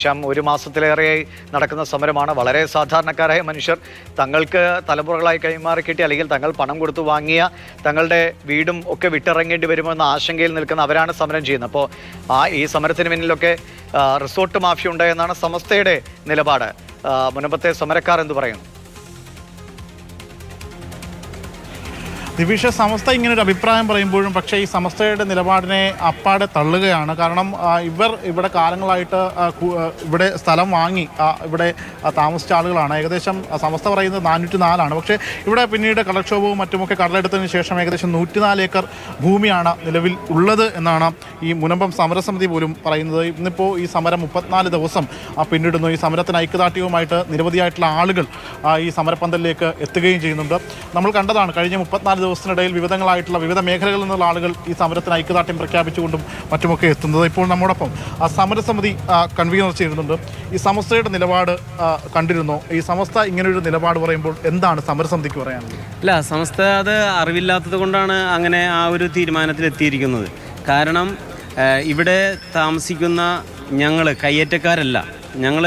ഒരു മാസത്തിലേറെയായി നടക്കുന്ന സമരമാണ്. വളരെ സാധാരണക്കാരായ മനുഷ്യർ തങ്ങൾക്ക് തലമുറകളായി കൈമാറി കിട്ടി അല്ലെങ്കിൽ തങ്ങൾ പണം കൊടുത്തു വാങ്ങിയ തങ്ങളുടെ വീടും ഒക്കെ വിട്ടിറങ്ങേണ്ടി വരുമെന്ന ആശങ്കയിൽ നിൽക്കുന്ന അവരാണ് സമരം ചെയ്യുന്നത്. അപ്പോൾ ഈ സമരത്തിന് പിന്നിലൊക്കെ റിസോർട്ട് മാഫിയ ഉണ്ട് എന്നാണ് സമസ്തയുടെ നിലപാട്. മുൻപത്തെ സമരക്കാർ എന്ത് പറയുന്നു? ദിവിഷ, സമസ്ത ഇങ്ങനൊരു അഭിപ്രായം പറയുമ്പോഴും പക്ഷേ ഈ സമസ്തയുടെ നിലപാടിനെ അപ്പാടെ തള്ളുകയാണ്. കാരണം ഇവിടെ കാലങ്ങളായിട്ട് ഇവിടെ സ്ഥലം വാങ്ങി ഇവിടെ താമസിച്ച ആളുകളാണ്. ഏകദേശം സമസ്ത പറയുന്നത് 404 പക്ഷേ ഇവിടെ പിന്നീട് കടൽക്ഷോഭവും മറ്റുമൊക്കെ കടലെടുത്തതിന് ശേഷം ഏകദേശം 104 ഏക്കർ ഭൂമിയാണ് നിലവിൽ ഉള്ളത് എന്നാണ് ഈ മുനമ്പം സമരസമിതി പോലും പറയുന്നത്. ഇന്നിപ്പോൾ ഈ സമരം 34 ദിവസം പിന്നിടുന്നു. ഈ സമരത്തിന് ഐക്യദാർഢ്യവുമായിട്ട് നിരവധിയായിട്ടുള്ള ആളുകൾ ഈ സമരപ്പന്തലിലേക്ക് എത്തുകയും ചെയ്യുന്നുണ്ട്. നമ്മൾ കണ്ടതാണ് കഴിഞ്ഞ 34 ദിവസത്തിനിടയിൽ വിവിധ മേഖലകളിൽ നിന്നുള്ള ആളുകൾ ഈ സമരത്തിന് ഐക്യദാർഢ്യം പ്രഖ്യാപിച്ചുകൊണ്ടും മറ്റുമൊക്കെ എത്തുന്നത്. ഇപ്പോൾ നമ്മോടൊപ്പം സമരസമിതി കൺവീനർ ചെയ്യുന്നുണ്ട്. ഈ സമസ്തയുടെ നിലപാട് കണ്ടിരുന്നോ? ഈ സമസ്ത ഇങ്ങനൊരു നിലപാട് പറയുമ്പോൾ എന്താണ് സമരസമിതിക്ക് പറയാനുള്ളത്? അല്ല, സമസ്ത അത് അറിവില്ലാത്തത് കൊണ്ടാണ് അങ്ങനെ ആ ഒരു തീരുമാനത്തിലെത്തിയിരിക്കുന്നത്. കാരണം ഇവിടെ താമസിക്കുന്ന ഞങ്ങൾ കയ്യേറ്റക്കാരല്ല, ഞങ്ങൾ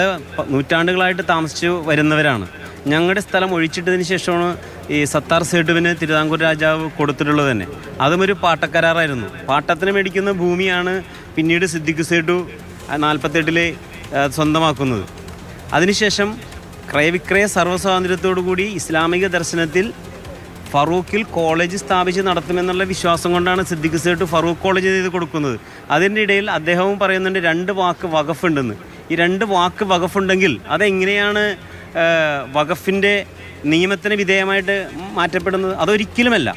നൂറ്റാണ്ടുകളായിട്ട് താമസിച്ചു വരുന്നവരാണ്. ഞങ്ങളുടെ സ്ഥലം ഒഴിച്ചിട്ടതിന് ശേഷമാണ് ഈ സത്താർ സേട്ടുവിന് തിരുവിതാംകൂർ രാജാവ് കൊടുത്തിട്ടുള്ളത് തന്നെ. അതും ഒരു പാട്ടക്കരാറായിരുന്നു. പാട്ടത്തിന് മേടിക്കുന്ന ഭൂമിയാണ് പിന്നീട് സിദ്ദിഖ് സേട്ടു 48 സ്വന്തമാക്കുന്നത്. അതിനുശേഷം ക്രയവിക്രയ സർവ്വസ്വാതന്ത്ര്യത്തോടുകൂടി ഇസ്ലാമിക ദർശനത്തിൽ ഫറൂഖിൽ കോളേജ് സ്ഥാപിച്ച് നടത്തുമെന്നുള്ള വിശ്വാസം കൊണ്ടാണ് സിദ്ദിഖ് സേട്ടു ഫറൂഖ് കോളേജ് ചെയ്ത് കൊടുക്കുന്നത്. അതിൻ്റെ ഇടയിൽ അദ്ദേഹവും പറയുന്നുണ്ട് 2 വാക്ക് വഖഫുണ്ടെന്ന്. ഈ 2 വാക്ക് വഖഫുണ്ടെങ്കിൽ അതെങ്ങനെയാണ് വഖഫിൻ്റെ നിയമത്തിന് വിധേയമായിട്ട് മാറ്റപ്പെടുന്നത്? അതൊരിക്കലുമല്ല.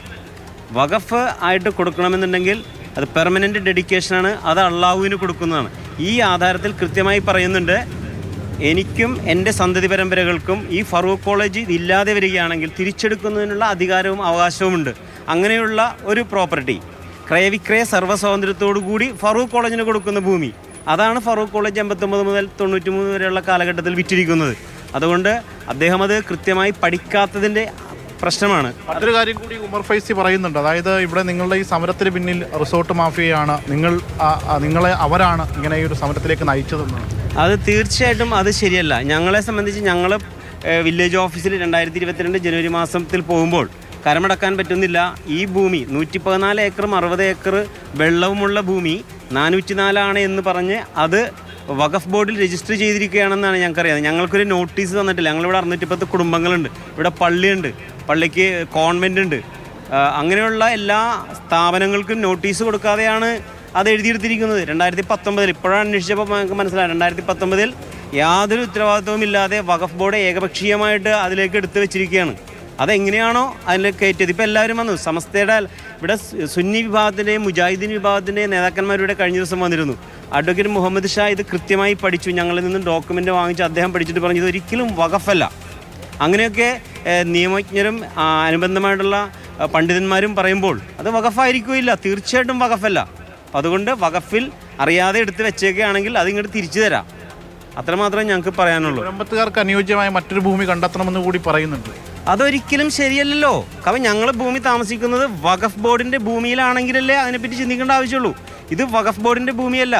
വഖഫ് ആയിട്ട് കൊടുക്കണമെന്നുണ്ടെങ്കിൽ അത് പെർമനൻ്റ് ഡെഡിക്കേഷനാണ്, അത് അള്ളാഹുവിന് കൊടുക്കുന്നതാണ്. ഈ ആധാരത്തിൽ കൃത്യമായി പറയുന്നുണ്ട്, എനിക്കും എൻ്റെ സന്തതി പരമ്പരകൾക്കും ഈ ഫറൂഖ് കോളേജ് ഇല്ലാതെ വരികയാണെങ്കിൽ തിരിച്ചെടുക്കുന്നതിനുള്ള അധികാരവും അവകാശവുമുണ്ട്. അങ്ങനെയുള്ള ഒരു പ്രോപ്പർട്ടി ക്രയവിക്രയ സർവ്വസ്വാതന്ത്ര്യത്തോടു കൂടി ഫറൂഖ് കോളേജിന് കൊടുക്കുന്ന ഭൂമി, അതാണ് ഫറൂഖ് കോളേജ് 89 മുതൽ 93 വരെയുള്ള കാലഘട്ടത്തിൽ വിറ്റിരിക്കുന്നത്. അതുകൊണ്ട് അദ്ദേഹം അത് കൃത്യമായി പഠിക്കാത്തതിൻ്റെ പ്രശ്നമാണ്. മറ്റൊരു കാര്യം കൂടി ഉമർ ഫൈസി പറയുന്നുണ്ട്. അതായത് ഇവിടെ നിങ്ങളുടെ ഈ സമരത്തിന് പിന്നിൽ റിസോർട്ട് മാഫിയയാണ്, നിങ്ങളെ അവരാണ് ഇങ്ങനെ ഈ ഒരു സമരത്തിലേക്ക് നയിച്ചതെന്നാണ്. അത് തീർച്ചയായിട്ടും അത് ശരിയല്ല. ഞങ്ങളെ സംബന്ധിച്ച് ഞങ്ങൾ വില്ലേജ് ഓഫീസിൽ 2022 ജനുവരി മാസത്തിൽ പോകുമ്പോൾ കരമടക്കാൻ പറ്റുന്നില്ല. ഈ ഭൂമി 114 ഏക്കറും 60 ഏക്കർ വെള്ളവുമുള്ള ഭൂമി 404 എന്ന് പറഞ്ഞ് അത് വഖഫ് ബോർഡിൽ രജിസ്റ്റർ ചെയ്തിരിക്കുകയാണെന്നാണ് ഞങ്ങൾക്കറിയാം. ഞങ്ങൾക്കൊരു നോട്ടീസ് തന്നിട്ടില്ല. ഞങ്ങളിവിടെ 610 കുടുംബങ്ങളുണ്ട്, ഇവിടെ പള്ളിയുണ്ട്, പള്ളിക്ക് കോൺവെൻ്റ് ഉണ്ട്. അങ്ങനെയുള്ള എല്ലാ സ്ഥാപനങ്ങൾക്കും നോട്ടീസ് കൊടുക്കാതെയാണ് അത് എഴുതിയെടുത്തിരിക്കുന്നത്. 2019 ഇപ്പോഴാണ് അന്വേഷിച്ചപ്പോൾ ഞങ്ങൾക്ക് മനസ്സിലായി, 2019 യാതൊരു ഉത്തരവാദിത്വവും ഇല്ലാതെ വഖഫ് ബോർഡ് ഏകപക്ഷീയമായിട്ട് അതിലേക്ക് എടുത്തു വെച്ചിരിക്കുകയാണ്. അതെങ്ങനെയാണോ അതിൽ കയറ്റിയത്. ഇപ്പോൾ എല്ലാവരും വന്നു. സമസ്തയുടെ ഇവിടെ സുന്നി വിഭാഗത്തിൻ്റെയും മുജാഹിദീൻ വിഭാഗത്തിൻ്റെയും നേതാക്കന്മാരുടെ കഴിഞ്ഞ ദിവസം വന്നിരുന്നു. അഡ്വക്കേറ്റ് മുഹമ്മദ് ഷാ ഇത് കൃത്യമായി പഠിച്ചു. ഞങ്ങളിൽ നിന്നും ഡോക്യുമെൻ്റ് വാങ്ങിച്ച് അദ്ദേഹം പഠിച്ചിട്ട് പറഞ്ഞു ഇത് ഒരിക്കലും വഖഫല്ല. അങ്ങനെയൊക്കെ നിയമജ്ഞരും അനുബന്ധമായിട്ടുള്ള പണ്ഡിതന്മാരും പറയുമ്പോൾ അത് വഖഫായിരിക്കില്ല, തീർച്ചയായിട്ടും വഖഫല്ല. അപ്പം അതുകൊണ്ട് വഖഫിൽ അറിയാതെ എടുത്ത് വെച്ചേക്കുകയാണെങ്കിൽ അതിങ്ങോട്ട് തിരിച്ചു തരാം. അത്രമാത്രമേ ഞങ്ങൾക്ക് പറയാനുള്ളൂ. കുടുംബത്തുകാർക്ക് അനുയോജ്യമായ മറ്റൊരു ഭൂമി കണ്ടെത്തണമെന്ന് കൂടി പറയുന്നുണ്ട്. അതൊരിക്കലും ശരിയല്ലല്ലോ. കാരണം ഞങ്ങൾ ഭൂമി താമസിക്കുന്നത് വഖഫ് ബോർഡിൻ്റെ ഭൂമിയിലാണെങ്കിലല്ലേ അതിനെപ്പറ്റി ചിന്തിക്കേണ്ട ആവശ്യമുള്ളൂ. ഇത് വഖഫ് ബോർഡിൻ്റെ ഭൂമിയല്ല.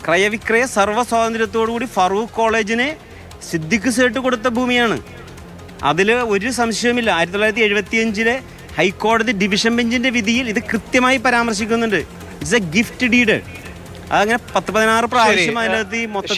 ക്രയവിക്രയ സർവ്വസ്വാതന്ത്ര്യത്തോടുകൂടി ഫറൂഖ് കോളേജിന് സിദ്ദിഖ് സേട്ട് കൊടുത്ത ഭൂമിയാണ്. അതിൽ ഒരു സംശയവുമില്ല. 1975 ഹൈക്കോടതി ഡിവിഷൻ ബെഞ്ചിൻ്റെ വിധിയിൽ ഇത് കൃത്യമായി പരാമർശിക്കുന്നുണ്ട്. It's A gift deed. അതങ്ങനെ 10-16 പ്രാവശ്യം അതിനകത്ത് മൊത്തം